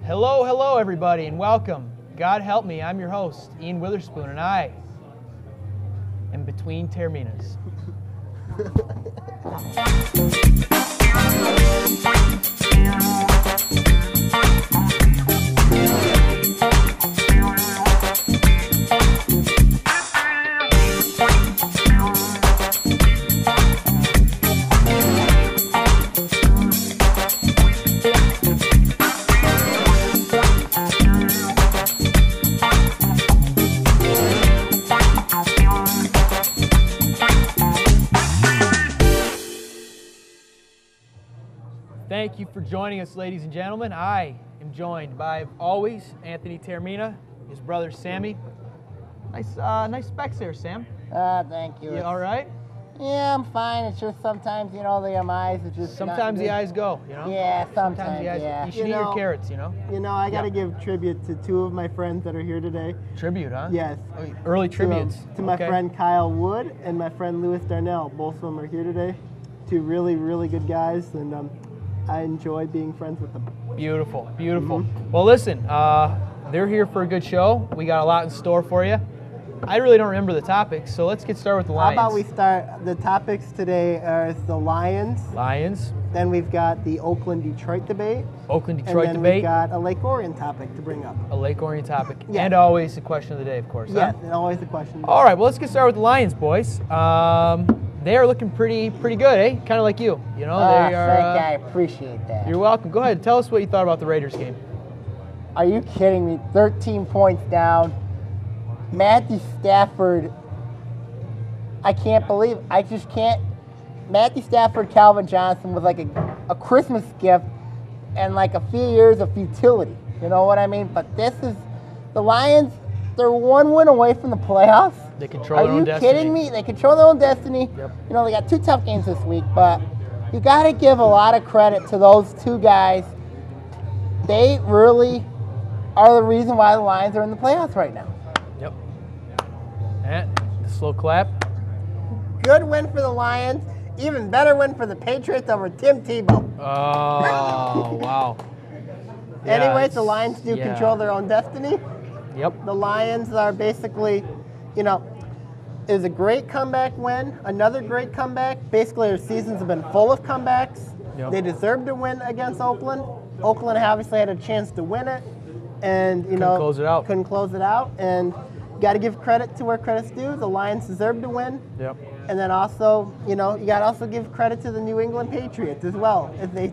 Hello, hello, everybody, and welcome. God help me, I'm your host, Ian Witherspoon, and I am between Taorminas. Thank you for joining us, ladies and gentlemen. I am joined by, always, Anthony Taormina, his brother Sammy. Nice specs there, Sam. Thank you. You all right? Yeah, I'm fine. It's just sometimes, the eyes are just Sometimes the eyes go, Yeah, sometimes the eyes, yeah. You should eat your carrots, I got to give tribute to two of my friends that are here today. Tribute, huh? Yes. Early tributes. To my friend Kyle Wood and my friend Louis Darnell. Both of them are here today. Two really, really good guys, and I enjoy being friends with them. Beautiful, beautiful. Well, listen, they're here for a good show. We got a lot in store for you. I really don't remember the topics, so let's get started with the Lions. How about we start? The topics today are the Lions. Lions. Then we've got the Oakland-Detroit debate. Oakland-Detroit debate. debate. We've got a Lake Orion topic to bring up. A Lake Orion topic. Yeah. And always the question of the day, of course. Yes, huh? and always the question. All right, well, let's get started with the Lions, boys. They are looking pretty good, eh? Kind of like you. They are. Thank you. I appreciate that. You're welcome. Go ahead. Tell us what you thought about the Raiders game. Are you kidding me? 13 points down. Matthew Stafford. I can't believe. I just can't. Matthew Stafford, Calvin Johnson was like a Christmas gift and like a few years of futility. You know what I mean? But this is the Lions. They're one win away from the playoffs. They control their own destiny. Are you kidding me? They control their own destiny. Yep. They got two tough games this week, but you got to give a lot of credit to those two guys. They really are the reason why the Lions are in the playoffs right now. Yep. And a slow clap. Good win for the Lions. Even better win for the Patriots over Tim Tebow. Oh, wow. Anyways, the Lions do control their own destiny. Yep. The Lions are basically, it was a great comeback win, another great comeback. Basically, their seasons have been full of comebacks. Yep. They deserved to win against Oakland. Oakland obviously had a chance to win it, and couldn't close it out. And got to give credit to where credit's due. The Lions deserved to win. Yep. And then also, you got to also give credit to the New England Patriots as well, as they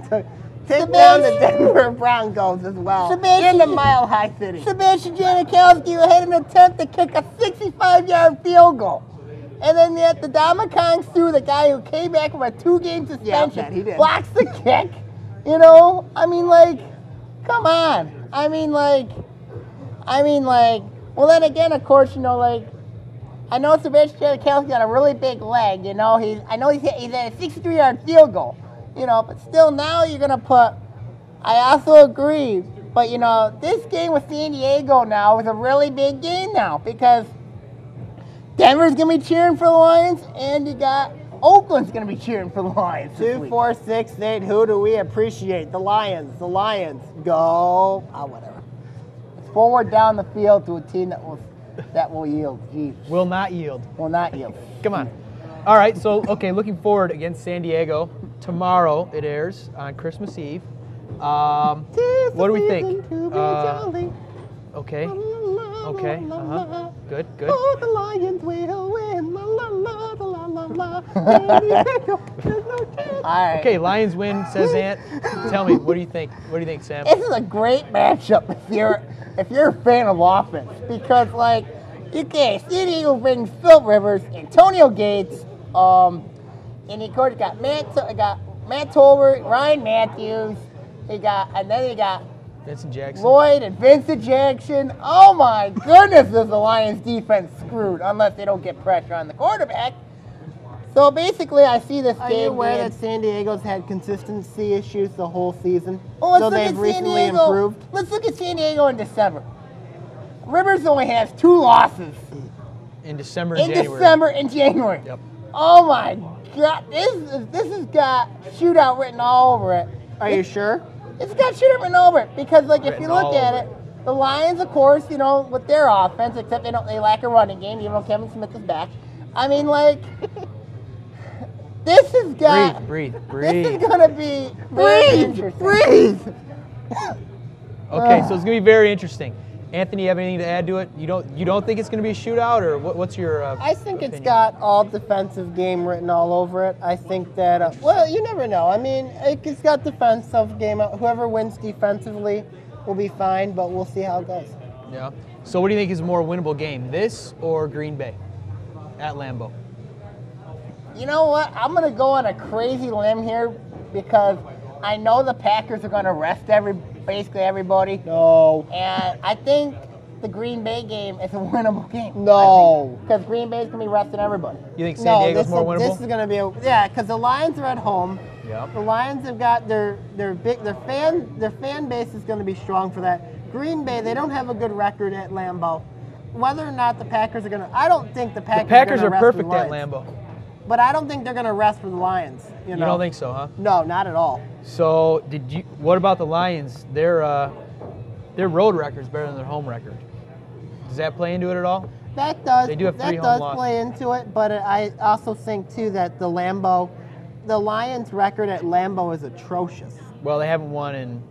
take down the Denver Broncos as well in the Mile High City. Sebastian Janikowski had an attempt to kick a 65-yard field goal. And then yet the Dominican threw the guy who came back from a 2-game suspension, he did. blocks the kick. Come on. Well, then again, of course, I know Sebastian Janikowski got a really big leg. I know he's at a 63-yard field goal. But still now you're going to put, I also agree, but this game with San Diego now is a really big game now because Denver's going to be cheering for the Lions and you got Oakland's going to be cheering for the Lions. 2, 4, 6, 8, who do we appreciate? The Lions, go. Whatever. It's forward down the field to a team that will yield. Jeez. Will not yield. Will not yield. Come on. All right, so, looking forward against San Diego. Tomorrow it airs on Christmas Eve. What do we think? Okay. Good. Oh, the Lions will win. La, la, la, la, la, la. All right. Okay, Lions win, says Ant. Tell me, what do you think? What do you think, Sam? This is a great matchup if you're a fan of offense because San Diego brings Phil Rivers, Antonio Gates, and of course got Matt Tolbert, Ryan Matthews. They got Vincent Jackson. Lloyd and Vincent Jackson. Oh my goodness, is the Lions defense screwed unless they don't get pressure on the quarterback. So basically, I see this game. Are you aware that San Diego's had consistency issues the whole season? Well, so they've recently improved. Let's look at San Diego in December. Rivers only has 2 losses. In December and January. December and January. Yep. Oh my God, this has got shootout written all over it. Are you sure? It's got Schuterman over because, like, if you look at it, the Lions, of course, you know, with their offense, except they lack a running game, even though Kevin Smith is back. I mean, like, this has got. Breathe. This is gonna be very interesting. Breathe. Okay, so it's gonna be very interesting. Anthony, you have anything to add to it? You don't think it's going to be a shootout, or what's your? I think opinion? It's got all defensive game written all over it. I think that well, you never know. I mean, it's got defensive game. Whoever wins defensively will be fine, but we'll see how it goes. Yeah. So what do you think is a more winnable game, this or Green Bay at Lambeau? You know what? I'm gonna go on a crazy limb here because I know the Packers are gonna rest basically everybody. No. And I think the Green Bay game is a winnable game. No. Because Green Bay's going to be resting everybody. You think San Diego's more winnable? This is going to be yeah, because the Lions are at home. Yep. The Lions have got their fan base is going to be strong for that. Green Bay, they don't have a good record at Lambeau. Whether or not the Packers are going to, I don't think the Packers are perfect at Lambeau. But I don't think they're going to rest for the Lions. You don't think so, huh? No, not at all. So what about the Lions? Their road record's better than their home record. Does that play into it at all? That does. They do have 3 home That does losses. play into it, but I also think too that the Lions record at Lambeau is atrocious. Well, they haven't won in.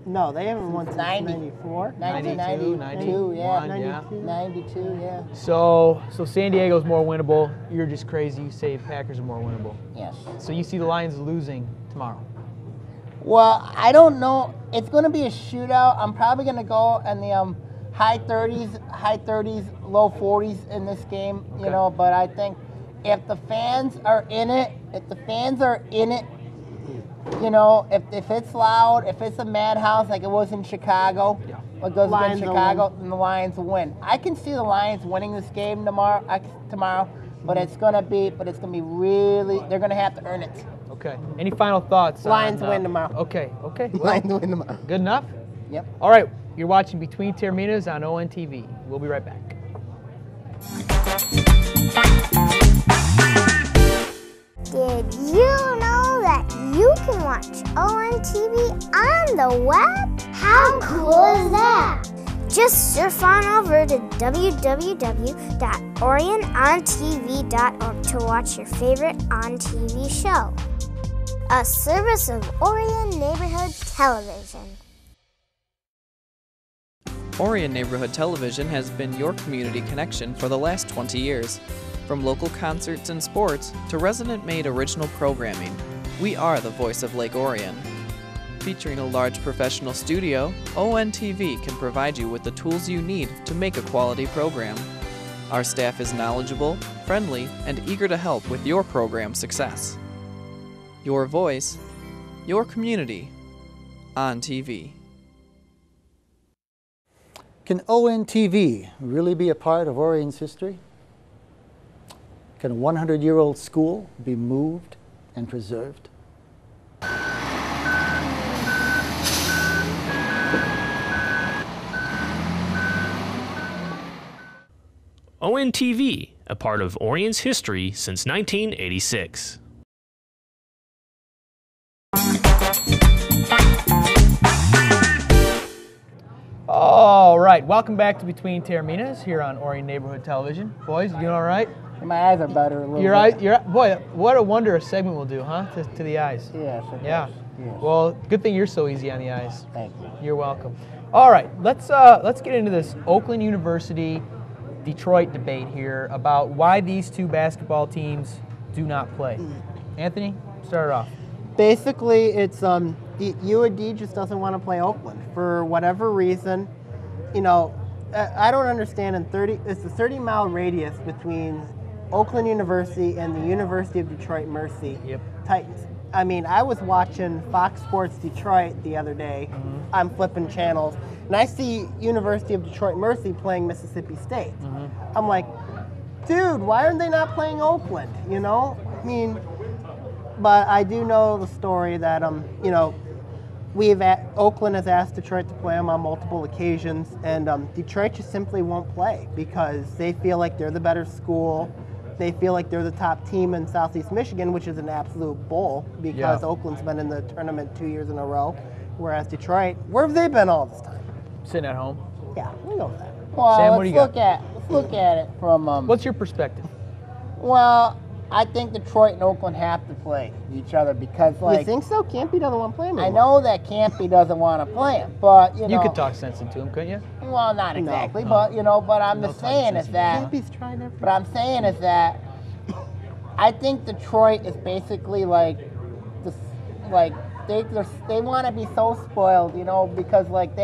No, they haven't won since 94. 92, yeah. 92. 92, yeah. So San Diego's more winnable. You're just crazy. You say Packers are more winnable. Yes. So you see the Lions losing tomorrow. Well, I don't know. It's going to be a shootout. I'm probably going to go in the high 30s, low 40s in this game. Okay. You know, but I think if the fans are in it, you know, if it's loud, if it's a madhouse like it was in Chicago, what goes against Chicago, then the Lions will win. I can see the Lions winning this game tomorrow, but it's gonna be really. They're gonna have to earn it. Okay. Any final thoughts? Lions win tomorrow. Okay. Lions win tomorrow. Good enough. Yep. All right. You're watching Between Taorminas on ONTV. We'll be right back. Did you know that you can watch ONTV on the web? How cool is that? Just surf on over to www.orionontv.org to watch your favorite on-TV show. A service of Orion Neighborhood Television. Orion Neighborhood Television has been your community connection for the last 20 years. From local concerts and sports to resident-made original programming, we are the voice of Lake Orion. Featuring a large professional studio, ONTV can provide you with the tools you need to make a quality program. Our staff is knowledgeable, friendly, and eager to help with your program success. Your voice, your community, on TV. Can ONTV really be a part of Orion's history? Can a 100-year-old school be moved and preserved? ONTV, a part of Orion's history since 1986. All right, welcome back to Between Taorminas here on Orion Neighborhood Television. Boys, you doing all right? My eyes are better a little bit. Boy, what a wonder a segment will do, huh? To the eyes. Yes. Yeah. Yes. Well, good thing you're so easy on the eyes. Thank you. You're welcome. All right, let's get into this Oakland University Detroit debate here about why these two basketball teams do not play. Anthony, start it off. Basically, it's UofD just doesn't want to play Oakland for whatever reason. You know, I don't understand. It's a 30-mile radius between Oakland University and the University of Detroit Mercy Titans. I mean, I was watching Fox Sports Detroit the other day. I'm flipping channels, and I see University of Detroit Mercy playing Mississippi State. I'm like, dude, why are they not playing Oakland? You know, I mean. But I do know the story that, you know, Oakland has asked Detroit to play them on multiple occasions, and Detroit just simply won't play because they feel like they're the better school. They feel like they're the top team in Southeast Michigan, which is an absolute bull because Oakland's been in the tournament 2 years in a row, Whereas Detroit, where have they been all this time? Sitting at home. Yeah, we know that. Well, Sam, what do you got? let's look at it from. What's your perspective? Well, I think Detroit and Oakland have to play each other because, You like, think so? Campy doesn't want to play him I anymore. know that Campy doesn't want to play him, but you know. You could talk sense into him, couldn't you? Well, not exactly, no. but you know, but I'm No just talking saying sense is into that. Campy's trying everything. What I'm saying is that I think Detroit is basically like, this, like they want to be so spoiled, you know, because like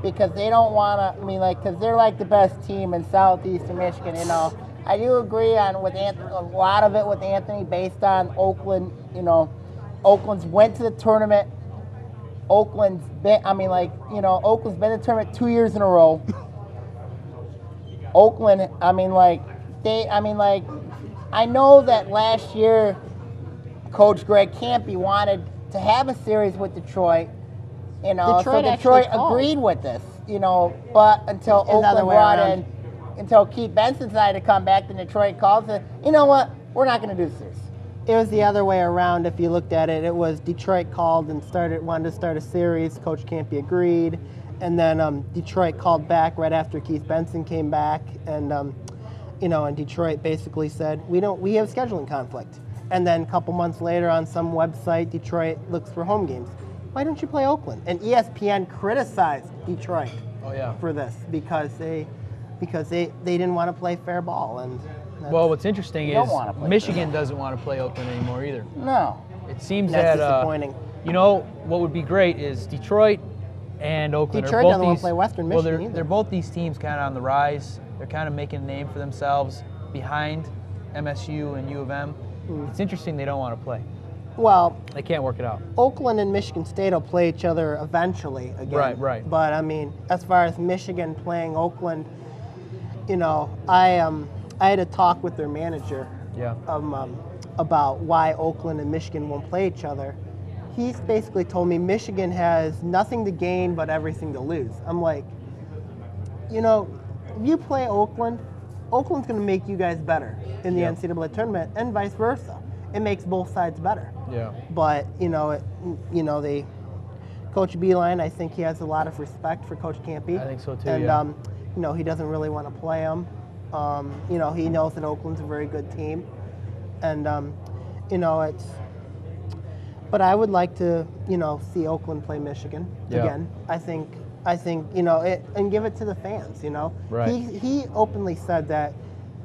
because they don't want to. I mean, like, because they're like the best team in Southeastern Michigan, you know. I do agree with Anthony, a lot of it with Anthony based on Oakland. You know, Oakland's went to the tournament. Oakland's been in the tournament 2 years in a row. Oakland, I know that last year Coach Greg Campy wanted to have a series with Detroit. You know, Detroit so Detroit actually called. agreed with this, you know, but until It's the other Oakland way brought around. in, until Keith Benson decided to come back, then Detroit called and said, you know what, we're not going to do this. It was the other way around. If you looked at it, it was Detroit called and wanted to start a series. Coach Campy agreed, and then Detroit called back right after Keith Benson came back, and and Detroit basically said we have scheduling conflict. And then a couple months later, on some website, Detroit looks for home games. Why don't you play Oakland? And ESPN criticized Detroit for this because they didn't want to play fair ball. And Well, what's interesting They don't is wanna play Michigan doesn't want to play Oakland anymore either. No. It seems that's that disappointing. you know what would be great is Detroit and Oakland Detroit are both doesn't want these. to play Western well, Michigan either. they're both these teams kind of on the rise. They're kind of making a name for themselves behind MSU and UofM. It's interesting they don't want to play. Well, They can't work it out. Oakland and Michigan State will play each other eventually again. Right. But I mean, as far as Michigan playing Oakland, you know, I had a talk with their manager Yeah. about why Oakland and Michigan won't play each other. He's basically told me Michigan has nothing to gain but everything to lose. I'm like, you know, if you play Oakland, Oakland's going to make you guys better in the Yeah. NCAA tournament, and vice versa. It makes both sides better. Yeah. But Coach Beeline, I think he has a lot of respect for Coach Campy. I think so too. And yeah. he doesn't really want to play him. He knows that Oakland's a very good team, and it's. But I would like to see Oakland play Michigan again. I think and give it to the fans. Right. He openly said that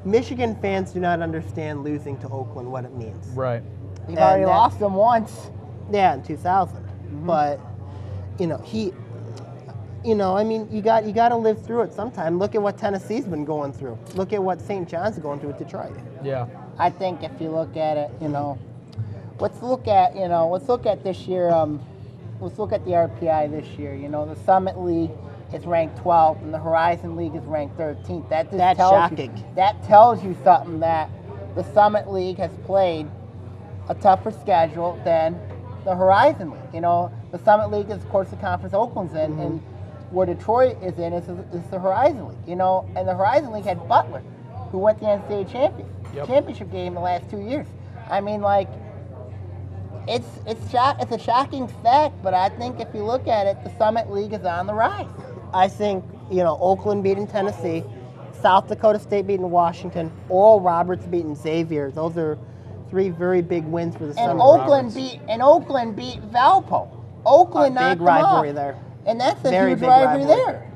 Michigan fans do not understand losing to Oakland what it means. Right. You've already lost them once. Yeah, in 2000. But you got to live through it sometime. Look at what Tennessee's been going through. Look at what St. John's is going through with Detroit. Yeah. I think if you look at it, let's look at this year. Let's look at the RPI this year. The Summit League is ranked 12th, and the Horizon League is ranked 13th. That's shocking. That tells you something, that the Summit League has played a tougher schedule than the Horizon League. The Summit League is, of course, the conference Oakland's in, and where Detroit is in is the Horizon League. And the Horizon League had Butler, who went to the NCAA championship game the last 2 years. I mean, like, it's a shocking fact, but I think if you look at it, the Summit League is on the rise. I think, Oakland beating Tennessee, South Dakota State beating Washington, Oral Roberts beating Xavier. Those are three very big wins for the Summit. And Oakland beat Valpo. Oakland knocked big them rivalry off. there. And that's a Very huge big rivalry rivalry.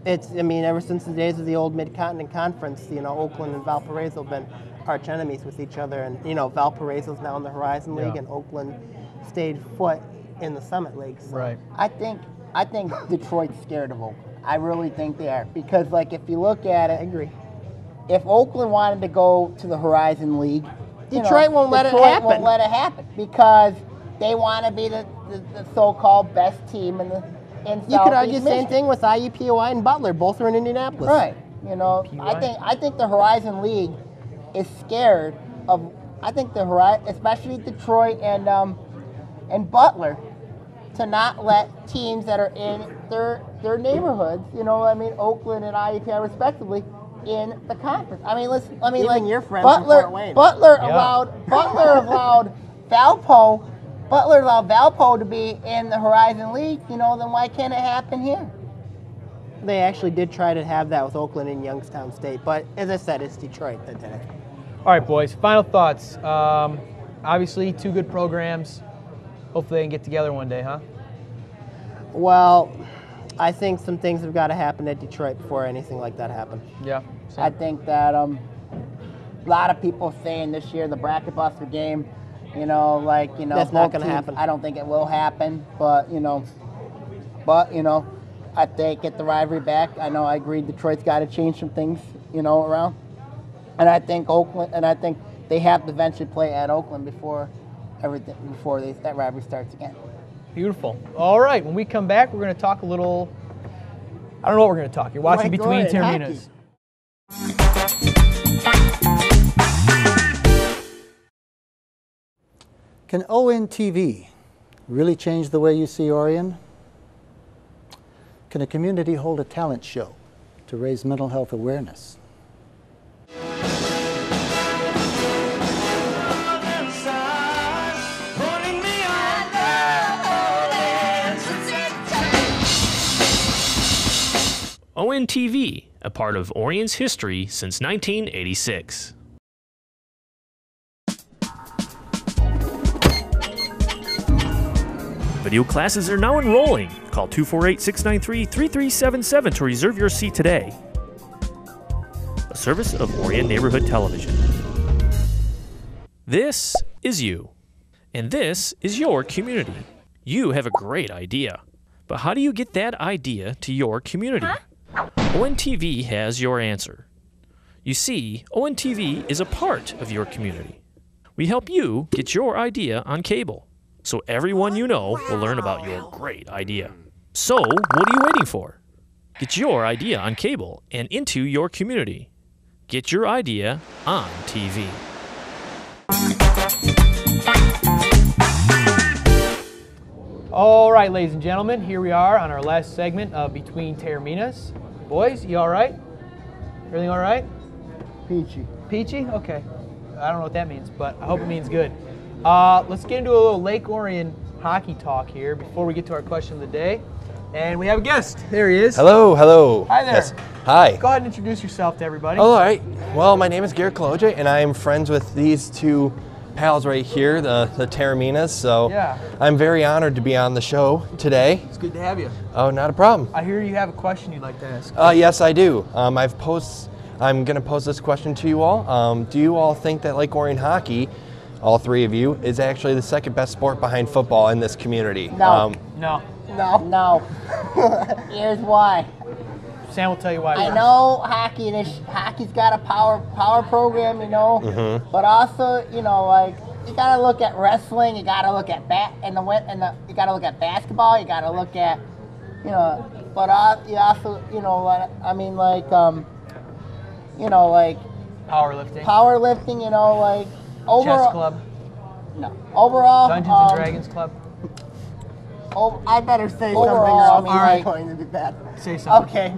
there. Ever since the days of the old Mid-Continent Conference, Oakland and Valparaiso have been arch enemies with each other. And, Valparaiso's now in the Horizon League, and Oakland stayed put in the Summit League. So. Right. I think Detroit's scared of Oakland. I really think they are. Because, like, if you look at it, I agree. if Oakland wanted to go to the Horizon League, Detroit won't let it happen. Won't let it happen because they want to be the so-called best team in You could argue the Southeast same Michigan. thing with IUPUI and Butler. Both are in Indianapolis. Right. I think the Horizon League is scared of. I think the Horizon, especially Detroit and Butler, to not let teams that are in their neighborhoods, Oakland and IUPUI respectively, in the conference. Even your friends from Butler Fort Wayne. allowed Valpo Butler allowed Valpo to be in the Horizon League, then why can't it happen here? They actually did try to have that with Oakland and Youngstown State, but as I said, it's Detroit that did it. All right, boys, final thoughts. Obviously, two good programs. Hopefully they can get together one day, huh? Well, I think some things have got to happen at Detroit before anything like that happens. Yeah. I think that a lot of people saying this year the bracket buster game, That's not both going to teams, happen. I don't think it will happen, but I think get the rivalry back. I know I agree Detroit's got to change some things, around. And I think they have to eventually play at Oakland before that rivalry starts again. Beautiful. All right, when we come back, we're going to talk a little, I don't know what we're going to talk. You're watching Between Taorminas. Can ONTV really change the way you see Orion? Can a community hold a talent show to raise mental health awareness? ONTV, a part of Orion's history since 1986. Video classes are now enrolling. Call 248-693-3377 to reserve your seat today. A service of Orion Neighborhood Television. This is you, and this is your community. You have a great idea, but how do you get that idea to your community? ONTV has your answer. You see, ONTV is a part of your community. We help you get your idea on cable, so everyone you know will learn about your great idea. So, what are you waiting for? Get your idea on cable and into your community. Get your idea on TV. All right, ladies and gentlemen, here we are on our last segment of Between Taorminas. Boys, you all right? Everything all right? Peachy. Peachy? Okay. I don't know what that means, but I hope it means good. Let's get into a little Lake Orion hockey talk here before we get to our question of the day. And we have a guest. There he is. Hello, hello. Hi there. Yes. Hi. Go ahead and introduce yourself to everybody. All right. Well, my name is Garrett Kaloje, and I am friends with these two pals right here, the Taorminas. So Yeah. I'm very honored to be on the show today. It's good to have you. Oh, not a problem. I hear you have a question you'd like to ask. Yes, I do. I'm going to pose this question to you all. Do you all think that Lake Orion hockey, all three of you, is actually the second best sport behind football in this community? No. No. No. Here's why. Sam will tell you why. I know hockey's got a power program, but also, you gotta look at wrestling, you gotta look at you gotta look at basketball, you gotta look at, but you also, powerlifting, overall. Chess club. No, overall. Dungeons and Dragons club. I better say something, or Overall, I'm going to be bad. Say something. Okay,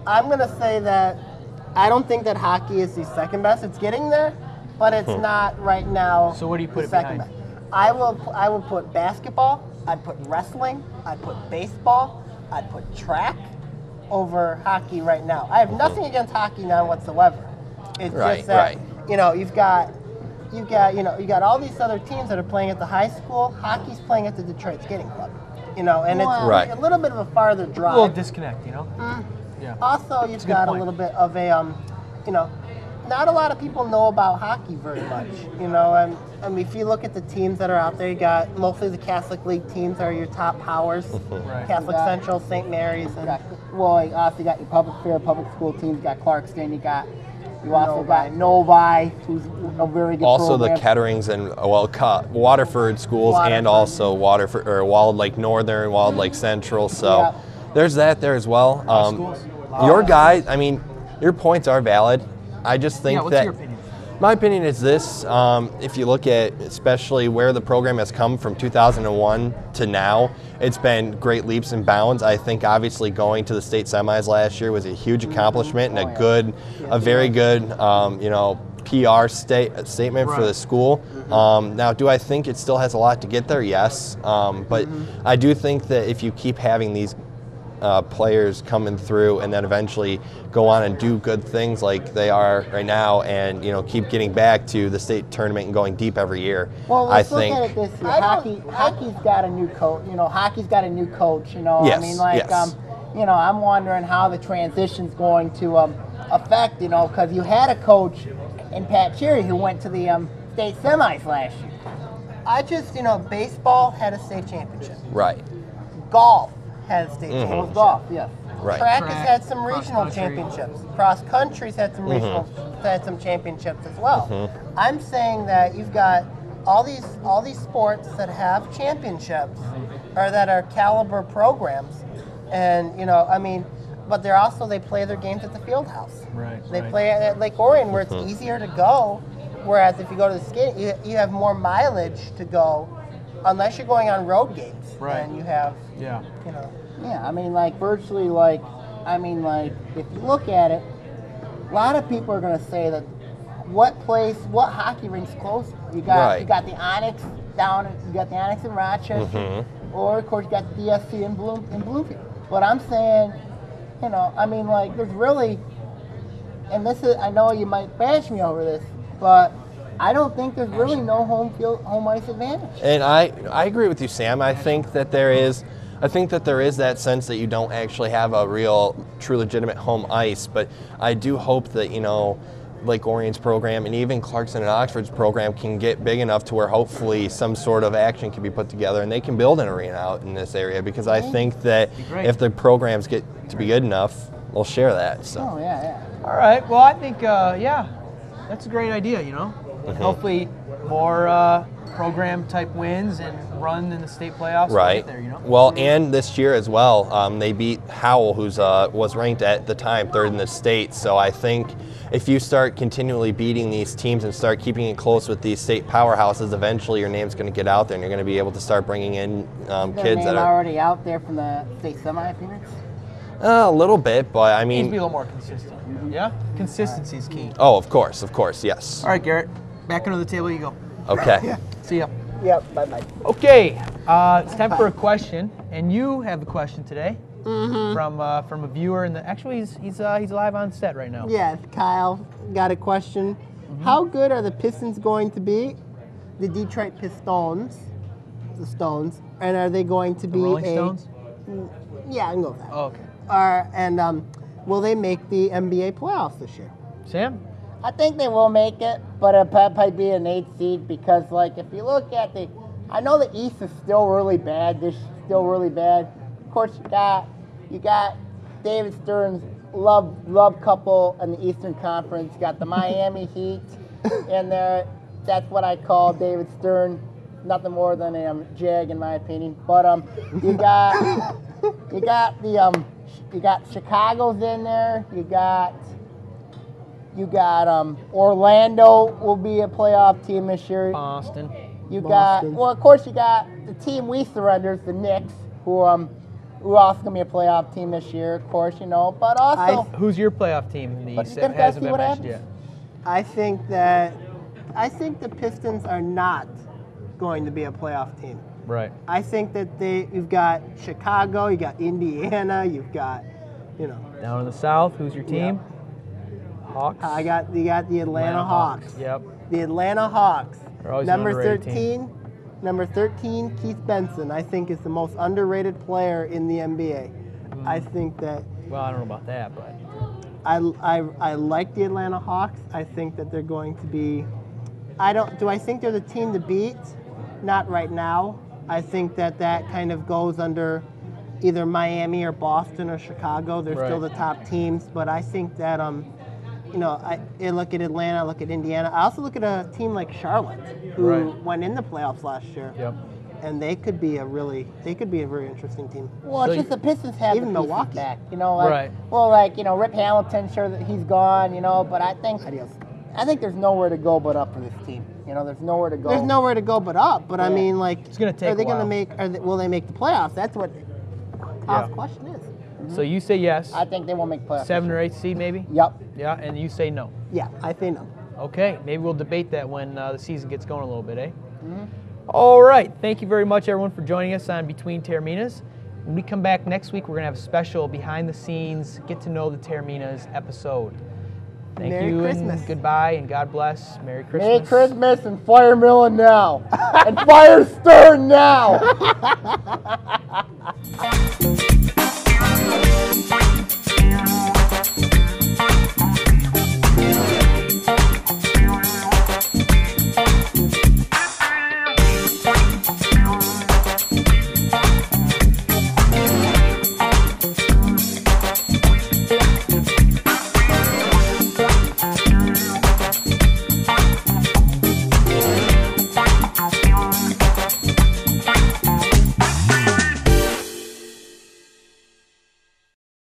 I'm going to say that I don't think that hockey is the second best. It's getting there, but it's not right now. So what do you put the it second behind? best. I will put basketball, I'd put wrestling, I'd put baseball, I'd put track over hockey right now. I have nothing against hockey now whatsoever. It's just that you've got all these other teams that are playing at the high school. Hockey's playing at the Detroit Skating Club. And it's a little bit of a farther drive. A little disconnect, Yeah. Also, you've got a little bit of a, not a lot of people know about hockey very much, and if you look at the teams that are out there, you got mostly the Catholic League teams are your top powers, Right. Catholic Central, St. Mary's, and Also you got your public school teams, you got Clarkston, you also got Novi, who's a very good Also program. the Ketterings and Waterford schools, and also Walled Lake Northern, Walled Lake Central. So there's that there as well. Schools. Your guys, your points are valid. I just think What's that your opinion? my opinion is this: if you look at especially where the program has come from 2001 to now, it's been great leaps and bounds. I think obviously going to the state semis last year was a huge accomplishment and a very good, PR statement for the school. Now, do I think it still has a lot to get there? Yes. But I do think that if you keep having these players coming through and then eventually go on and do good things like they are right now, and keep getting back to the state tournament and going deep every year. Well, let's look at it this year. Hockey's got a new coach. Hockey's got a new coach. Yes, I mean, like, yes. I'm wondering how the transition's going to affect. Because you had a coach in Pat Cherry who went to the state semis last year. I just, baseball had a state championship. Right. Golf had a state championship. Golf, yeah. Right. Track has had some regional championships. Cross country's had some regional, had some championships as well. I'm saying that you've got all these sports that have championships, or that are caliber programs, and but they play their games at the field house. Right. They play at Lake Orion, where it's easier to go. Whereas if you go to the skate, you have more mileage to go, unless you're going on road games. Right. And you have, Yeah. Yeah, I mean, like, virtually, like, if you look at it, a lot of people are going to say that what hockey rink's close? You got the Onyx in Rochester, or of course you got the DSC in Bloomfield. But I'm saying, there's really, and this is, I know you might bash me over this, but I don't think there's really no home ice advantage. And I agree with you, Sam. I think that there is that sense that you don't actually have a real, true, legitimate home ice. But I do hope that Lake Orion's program and even Clarkson and Oxford's program can get big enough to where hopefully some sort of action can be put together and they can build an arena out in this area. Because I think that if the programs get to be good enough, they'll share that. So. Oh yeah. All right. Well, I think that's a great idea. Hopefully more program type wins and run in the state playoffs. Right. There, Well, and this year as well, they beat Howell, who's was ranked at the time third in the state. So I think if you start continually beating these teams and start keeping it close with these state powerhouses, eventually your name's going to get out there and you're going to be able to start bringing in kids that are already out there from the state semi appearance. A little bit, but I mean, needs to be a little more consistent. Yeah, consistency is key. Oh, of course, yes. All right, Garrett, back under the table you go. Okay. See ya. Yep. Bye. Okay, it's time for a question, and you have the question today from a viewer, and actually he's live on set right now. Yeah, Kyle got a question. How good are the Pistons going to be? The Detroit Pistons, the Stones, and are they going to be Rolling Stones? Yeah, I can go with that. Oh, okay. And will they make the NBA playoffs this year? Sam? I think they will make it, but it'll probably be an 8th seed because, like, if you look at I know the East is still really bad. Of course, you got David Stern's love couple in the Eastern Conference. You got the Miami Heat in there. That's what I call David Stern. Nothing more than a jag, in my opinion. But you got Chicago's in there. You got Orlando will be a playoff team this year. Boston. Of course, you got the team we surrendered, the Knicks, who also gonna be a playoff team this year, of course, But also, who's your playoff team in the East that gotta hasn't see been what mentioned happens. yet? I think the Pistons are not going to be a playoff team. Right. I think that you've got Chicago, you got Indiana, you've got, Down in the South, who's your team? Hawks. you got the Atlanta Hawks. Yep. The Atlanta Hawks. They're always an Number underrated 13, number 13, Keith Benson, I think is the most underrated player in the NBA. I think that. Well, I don't know about that, but I like the Atlanta Hawks. I think that they're going to be. Do I think they're the team to beat? Not right now. I think that kind of goes under either Miami or Boston or Chicago. They're still the top teams, but I think that I look at Atlanta, I look at Indiana. I also look at a team like Charlotte, who went in the playoffs last year. Yep. And they could be a very interesting team. well, it's just the Pistons have even the pieces Milwaukee back, Right. Well, Rip Hamilton, sure that he's gone, but I think there's nowhere to go but up for this team. There's nowhere to go. There's nowhere to go but up. But I mean, it's gonna take. Are they a while. going to will they make the playoffs? That's what Kyle's question is. So you say yes. I think they will make playoffs. 7 or 8 seed maybe. Yep. Yeah, and you say no. Yeah, I say no. Okay, maybe we'll debate that when the season gets going a little bit, eh? All right, thank you very much, everyone, for joining us on Between Taorminas. When we come back next week, we're going to have a special behind-the-scenes, get-to-know the Taorminas episode. Thank Merry you, Christmas. and goodbye, and God bless. Merry Christmas. Merry Christmas and fire Millen now. And fire Stern now.